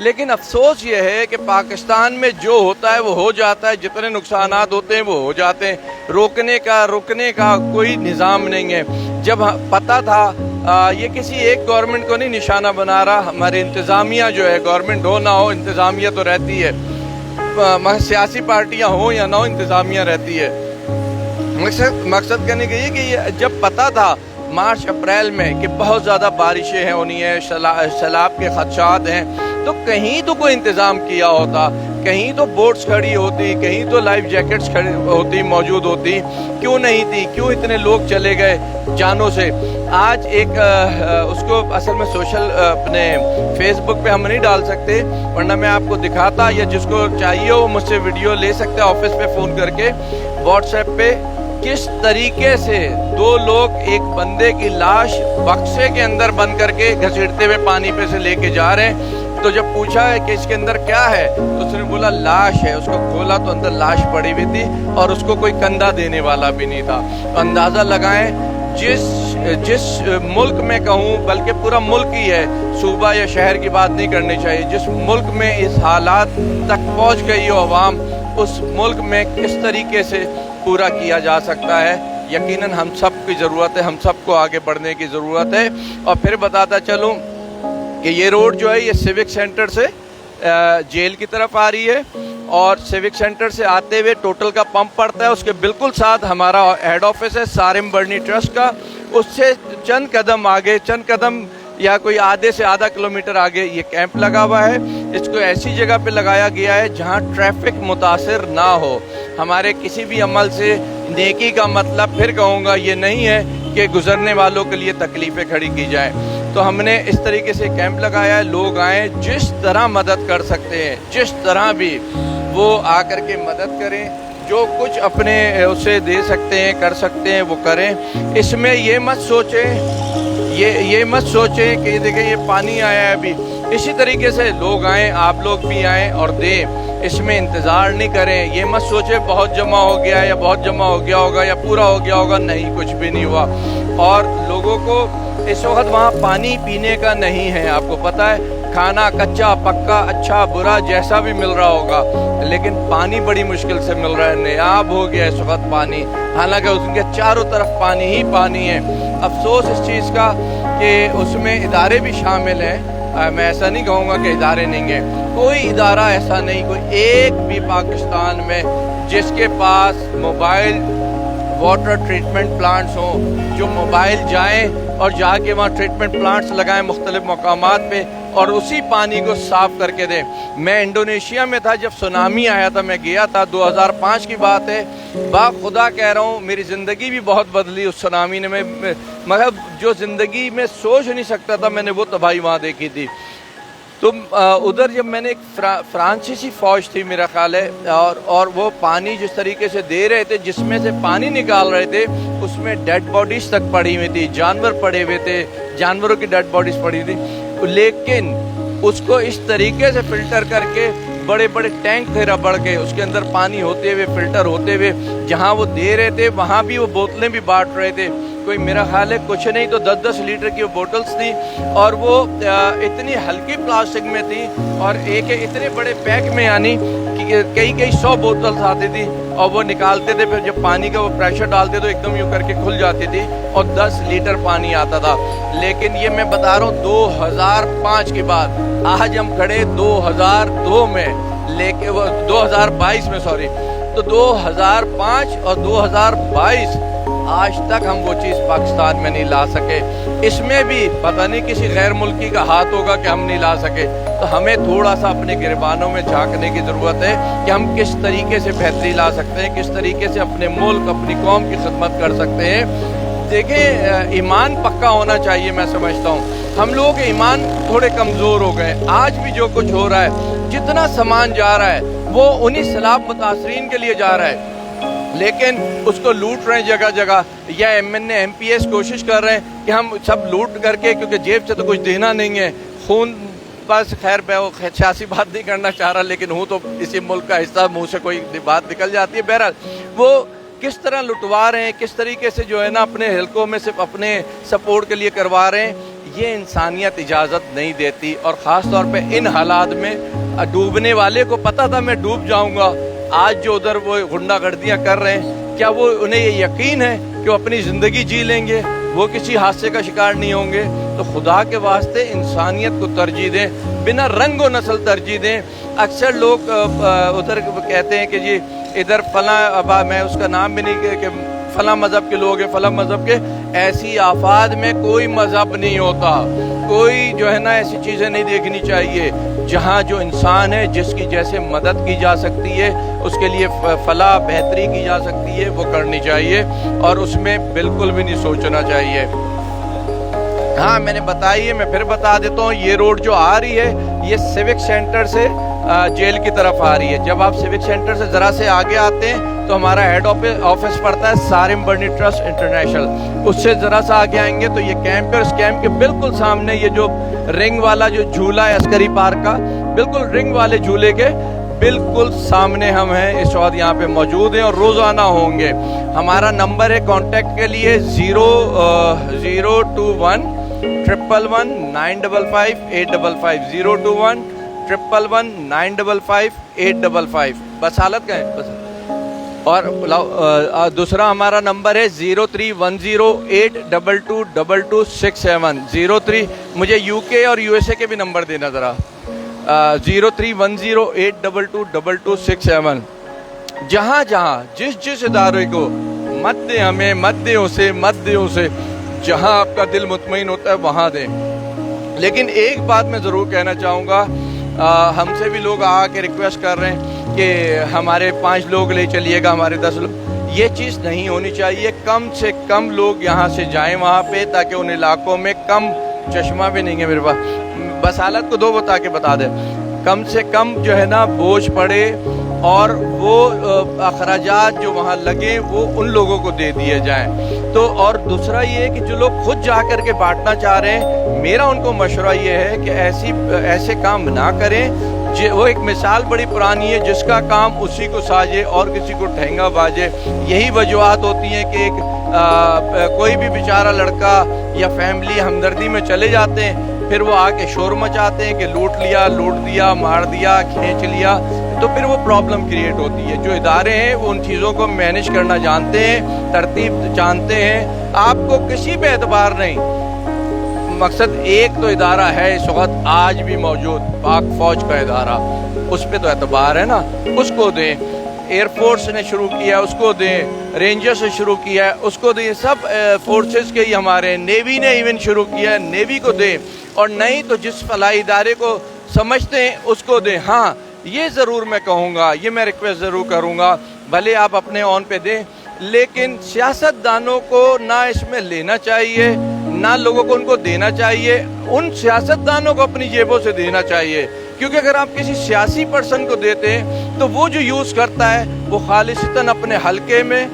لیکن افسوس یہ ہے کہ پاکستان میں جو ہوتا ہے وہ ہو جاتا ہے، جتنے نقصانات ہوتے ہیں وہ ہو جاتے ہیں، رکنے کا کوئی نظام نہیں ہے۔ جب پتہ تھا یہ کسی ایک گورنمنٹ کو نہیں نشانہ بنا رہا، ہماری انتظامیہ جو ہے، گورنمنٹ ہو نہ ہو انتظامیہ تو رہتی ہے، سیاسی پارٹیاں ہوں یا نہ ہو انتظامیہ رہتی ہے۔ مقصد کہنے کا یہ کہ جب پتہ تھا مارچ اپریل میں کہ بہت زیادہ بارشیں ہیں ہونی ہیں، سیلاب کے خدشات ہیں، تو کہیں تو کوئی انتظام کیا ہوتا، کہیں تو بوٹس کھڑی ہوتی، کہیں تو لائف جیکٹس کھڑی ہوتی، موجود ہوتی، کیوں نہیں تھی؟ کیوں اتنے لوگ چلے گئے جانوں سے؟ آج ایک اس کو اصل میں سوشل اپنے فیس بک پہ ہم نہیں ڈال سکتے، ورنہ میں آپ کو دکھاتا، یا جس کو چاہیے وہ مجھ سے ویڈیو لے سکتے آفس پہ فون کر کے، واٹس ایپ پہ، کس طریقے سے دو لوگ ایک بندے کی لاش بکسے کے اندر بند کر کے گھسیٹتے ہوئے پانی پہ سے لے کے جا رہے ہیں۔ تو جب پوچھا ہے کہ اس کے اندر کیا ہے تو اس نے بولا لاش ہے۔ اس کو کھولا تو اندر لاش پڑی ہوئی تھی اور اس کو کوئی کندھا دینے والا بھی نہیں تھا۔ تو اندازہ لگائیں جس ملک میں کہوں، بلکہ پورا ملک ہی ہے، صوبہ یا شہر کی بات نہیں کرنی چاہیے، جس ملک میں اس حالات تک پہنچ گئی ہو عوام، اس ملک میں کس طریقے سے پورا کیا جا سکتا ہے۔ یقیناً ہم سب کی ضرورت ہے، ہم سب کو آگے بڑھنے کی ضرورت ہے۔ اور پھر بتاتا چلوں کہ یہ روڈ جو ہے یہ سیوک سینٹر سے جیل کی طرف آ رہی ہے، اور سیوک سینٹر سے آتے ہوئے ٹوٹل کا پمپ پڑتا ہے، اس کے بالکل ساتھ ہمارا ہیڈ آفس ہے سارم برنی ٹرسٹ کا۔ اس سے چند قدم آگے، چند قدم یا کوئی آدھے سے آدھا کلومیٹر آگے یہ کیمپ لگا ہوا ہے۔ اس کو ایسی جگہ پہ لگایا گیا ہے جہاں ٹریفک متاثر نہ ہو۔ ہمارے کسی بھی عمل سے نیکی کا مطلب، پھر کہوں گا، یہ نہیں ہے کہ گزرنے والوں کے لیے تکلیفیں کھڑی کی جائیں۔ تو ہم نے اس طریقے سے کیمپ لگایا ہے، لوگ آئیں، جس طرح مدد کر سکتے ہیں، جس طرح بھی وہ آ کر کے مدد کریں، جو کچھ اپنے اسے دے سکتے ہیں، کر سکتے ہیں، وہ کریں۔ اس میں یہ مت سوچیں کہ دیکھیں یہ پانی آیا ہے ابھی، اسی طریقے سے لوگ آئیں، آپ لوگ بھی آئیں اور دیں، اس میں انتظار نہیں کریں۔ یہ مت سوچیں بہت جمع ہو گیا یا بہت جمع ہو گیا ہوگا یا پورا ہو گیا ہوگا، نہیں، کچھ بھی نہیں ہوا۔ اور لوگوں کو اس وقت وہاں پانی پینے کا نہیں ہے، آپ کو پتہ ہے، کھانا کچا پکا اچھا برا جیسا بھی مل رہا ہوگا، لیکن پانی بڑی مشکل سے مل رہا ہے، نیاب ہو گیا اس وقت پانی، حالانکہ اس کے چاروں طرف پانی ہی پانی ہے۔ افسوس اس چیز کا کہ اس میں ادارے بھی شامل ہیں، میں ایسا نہیں کہوں گا کہ ادارے نہیں ہیں، کوئی ادارہ ایسا نہیں، کوئی ایک بھی پاکستان میں جس کے پاس موبائل واٹر ٹریٹمنٹ پلانٹس ہوں، جو موبائل جائیں اور جا کے وہاں ٹریٹمنٹ پلانٹس لگائیں مختلف مقامات پہ اور اسی پانی کو صاف کر کے دیں۔ میں انڈونیشیا میں تھا جب سونامی آیا تھا، میں گیا تھا، 2005 کی بات ہے، با خدا کہہ رہا ہوں میری زندگی بھی بہت بدلی اس سونامی نے، مگر جو زندگی میں سوچ نہیں سکتا تھا میں نے وہ تباہی وہاں دیکھی تھی۔ تو ادھر جب میں نے ایک فرانسیسی فوج تھی میرا خیال ہے، اور وہ پانی جس طریقے سے دے رہے تھے، جس میں سے پانی نکال رہے تھے اس میں ڈیڈ باڈیز تک پڑی ہوئی تھی، جانور پڑے ہوئے تھے، جانوروں کی ڈیڈ باڈیز پڑی تھی، لیکن اس کو اس طریقے سے فلٹر کر کے بڑے بڑے ٹینک تھے ربڑ کے، اس کے اندر پانی ہوتے ہوئے فلٹر ہوتے ہوئے جہاں وہ دے رہے تھے وہاں بھی وہ بوتلیں بھی بانٹ رہے تھے، کوئی میرا خیال ہے کچھ نہیں تو 10-10 لیٹر کی وہ بوٹلز تھی، اور وہ اتنی ہلکی پلاسٹک میں تھی اور ایک اتنے بڑے پیک میں، یعنی کہ کئی 100 بوتلز آتی تھی، اور وہ نکالتے تھے، پھر جب پانی کا وہ پریشر ڈالتے تو ایک دم یوں کر کے کھل جاتی تھی اور 10 لیٹر پانی آتا تھا۔ لیکن یہ میں بتا رہا ہوں 2005 کی بات، آج ہم کھڑے 2002 میں، لیکن وہ 2022 میں، سوری، تو 2005 اور 2022 آج تک ہم وہ چیز پاکستان میں نہیں لا سکے۔ اس میں بھی پتہ نہیں کسی غیر ملکی کا ہاتھ ہوگا کہ ہم نہیں لا سکے، تو ہمیں تھوڑا سا اپنے گریبانوں میں جھانکنے کی ضرورت ہے کہ ہم کس طریقے سے بہتری لا سکتے ہیں، کس طریقے سے اپنے ملک، اپنی قوم کی خدمت کر سکتے ہیں۔ دیکھیں، ایمان پکا ہونا چاہیے، میں سمجھتا ہوں ہم لوگوں کے ایمان تھوڑے کمزور ہو گئے۔ آج بھی جو کچھ ہو رہا ہے، جتنا سامان جا رہا ہے وہ انہی سیلاب متاثرین کے لیے جا رہا ہے، لیکن اس کو لوٹ رہے ہیں جگہ جگہ، یا ایم پی ایس کوشش کر رہے ہیں کہ ہم سب لوٹ کر کے، کیونکہ جیب سے تو کچھ دینا نہیں ہے، خون بس، خیر پہ وہ سیاسی بات نہیں کرنا چاہ رہا، لیکن ہوں تو اسی ملک کا حصہ، منہ سے کوئی بات نکل جاتی ہے۔ بہرحال وہ کس طرح لٹوا رہے ہیں، کس طریقے سے جو ہے نا اپنے حلقوں میں صرف اپنے سپورٹ کے لیے کروا رہے ہیں، یہ انسانیت اجازت نہیں دیتی. اور خاص طور پہ ان حالات میں ڈوبنے والے کو پتہ تھا میں ڈوب جاؤں گا. آج جو ادھر وہ غنڈہ گردیاں کر رہے ہیں, کیا وہ انہیں یہ یقین ہے کہ وہ اپنی زندگی جی لیں گے, وہ کسی حادثے کا شکار نہیں ہوں گے؟ تو خدا کے واسطے انسانیت کو ترجیح دیں, بنا رنگ و نسل ترجیح دیں. اکثر لوگ ادھر کہتے ہیں کہ جی ادھر فلاں, میں اس کا نام بھی نہیں کہ فلاں مذہب کے لوگ ہیں, فلاں مذہب کے. ایسی آفات میں کوئی مذہب نہیں ہوتا, کوئی جو ہے نا ایسی چیزیں نہیں دیکھنی چاہیے. جہاں جو انسان ہے جس کی جیسے مدد کی جا سکتی ہے, اس کے لیے فلاح بہتری کی جا سکتی ہے, وہ کرنی چاہیے اور اس میں بالکل بھی نہیں سوچنا چاہیے. ہاں میں نے بتائی ہے, میں پھر بتا دیتا ہوں, یہ روڈ جو آ رہی ہے یہ سیوک سینٹر سے جیل کی طرف آ رہی ہے. جب آپ سیوک سینٹر سے ذرا سے آگے آتے ہیں تو ہمارا ہیڈ آفس پڑتا ہے سارم برنی ٹرسٹ انٹرنیشنل. اس سے ذرا سا آگے آئیں گے تو یہ کیمپ ہے. اس کیمپ کے بالکل سامنے یہ جو رنگ والا جو جھولا ہے عسکری پارک کا, بالکل رنگ والے جھولے کے بالکل سامنے ہم ہیں. اس وقت یہاں پہ موجود ہیں اور روزانہ ہوں گے. ہمارا نمبر ہے کانٹیکٹ کے لیے 021 111 955 855 021 111 955 855. بس حالت کا ہے بس. اور دوسرا ہمارا نمبر ہے 0310822267 03. مجھے یو کے اور یو ایس اے کے بھی نمبر دینا ذرا. 0310822267. جہاں جہاں جس ادارے کو مت دیں, ہمیں مت دیں اسے, جہاں آپ کا دل مطمئن ہوتا ہے وہاں دیں. لیکن ایک بات میں ضرور کہنا چاہوں گا, ہم سے بھی لوگ آ کے ریکویسٹ کر رہے ہیں کہ ہمارے 5 لوگ لے چلیے گا, ہمارے 10 لوگ. یہ چیز نہیں ہونی چاہیے. کم سے کم لوگ یہاں سے جائیں وہاں پہ, تاکہ ان علاقوں میں کم چشمہ بھی نہیں ہے میرے پاس, بس حالت کو دو بتا کے بتا دیں. کم سے کم جو ہے نا بوجھ پڑے اور وہ اخراجات جو وہاں لگے وہ ان لوگوں کو دے دیے جائیں. تو اور دوسرا یہ ہے کہ جو لوگ خود جا کر کے بانٹنا چاہ رہے ہیں, میرا ان کو مشورہ یہ ہے کہ ایسے کام نہ کریں. وہ ایک مثال بڑی پرانی ہے, جس کا کام اسی کو ساجے اور کسی کو ٹھینگا باجے. یہی وجوہات ہوتی ہیں کہ ایک کوئی بھی بیچارہ لڑکا یا فیملی ہمدردی میں چلے جاتے ہیں, پھر وہ آ کے شور مچاتے ہیں کہ لوٹ دیا, مار دیا, کھینچ لیا, تو پھر وہ پرابلم کریٹ ہوتی ہے. جو ادارے ہیں وہ ان چیزوں کو مینیج کرنا جانتے ہیں, ترتیب جانتے ہیں. آپ کو کسی پہ اعتبار نہیں. مقصد ایک تو ادارہ ہے اس وقت آج بھی موجود, پاک فوج کا ادارہ, اس پہ تو اعتبار ہے نا, اس کو دیں. ایئر فورس نے شروع کیا اس کو دیں, رینجرز نے شروع کیا ہے اس کو دیں, سب فورسز کے ہی ہمارے, نیوی نے ایون شروع کیا ہے نیوی کو دیں. اور نہیں تو جس فلاحی ادارے کو سمجھتے ہیں اس کو دیں. ہاں یہ ضرور میں کہوں گا, یہ میں ریکویسٹ ضرور کروں گا, بھلے آپ اپنے آن پہ دیں, لیکن سیاست دانوں کو نہ اس میں لینا چاہیے, نہ لوگوں کو ان کو دینا چاہیے. ان سیاست دانوں کو اپنی جیبوں سے دینا چاہیے, کیونکہ اگر آپ کسی سیاسی پرسن کو دیتے ہیں تو وہ جو یوز کرتا ہے وہ خالصتاً اپنے حلقے میں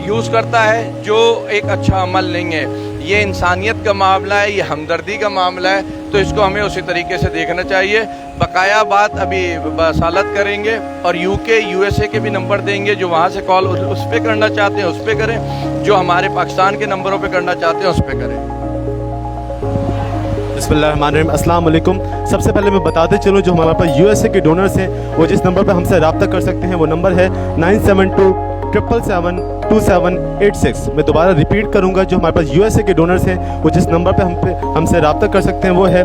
یوز کرتا ہے, جو ایک اچھا عمل نہیں ہے. یہ انسانیت کا معاملہ ہے, یہ ہمدردی کا معاملہ ہے, تو اس کو ہمیں اسی طریقے سے دیکھنا چاہیے. بقایا بات ابھی بصالت کریں گے اور یو کے یو ایس اے کے بھی نمبر دیں گے. جو وہاں سے کال اس پہ کرنا چاہتے ہیں اس پہ کریں, جو ہمارے پاکستان کے نمبروں پہ کرنا چاہتے ہیں اس پہ کریں. بسم اللہ الرحمن الرحیم. السلام علیکم. سب سے پہلے میں بتاتے چلوں جو ہمارے پاس یو ایس اے کے ڈونرز ہیں وہ جس نمبر پہ ہم سے رابطہ کر سکتے ہیں وہ نمبر ہے 9727772786. میں دوبارہ ریپیٹ کروں گا, جو ہمارے پاس یو ایس اے کے ڈونرز ہیں وہ جس نمبر پہ ہم سے رابطہ کر سکتے ہیں وہ ہے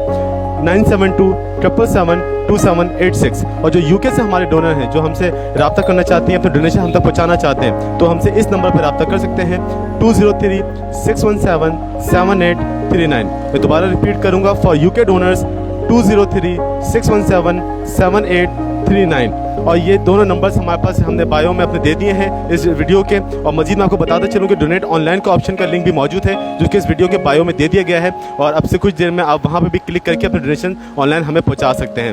9727772786. اور جو یو کے سے ہمارے ڈونر ہیں جو ہم سے رابطہ کرنا چاہتے ہیں, اپنے ڈونیشن ہم تک پہنچانا چاہتے ہیں, تو ہم سے اس نمبر پہ رابطہ کر سکتے ہیں 2036177839. میں دوبارہ ریپیٹ کروں گا, فار یو کے ڈونرز 2036177839. اور یہ دونوں نمبرز ہمارے پاس ہم نے بایو میں اپنے دے دیے ہیں اس ویڈیو کے. اور مزید میں آپ کو بتاتا چلوں کہ ڈونیٹ آن لائن کا آپشن کا لنک بھی موجود ہے جو کہ اس ویڈیو کے بایو میں دے دیا گیا ہے, اور اب سے کچھ دیر میں آپ وہاں پہ بھی کلک کر کے اپنے ڈونیشن آن لائن ہمیں پہنچا سکتے ہیں.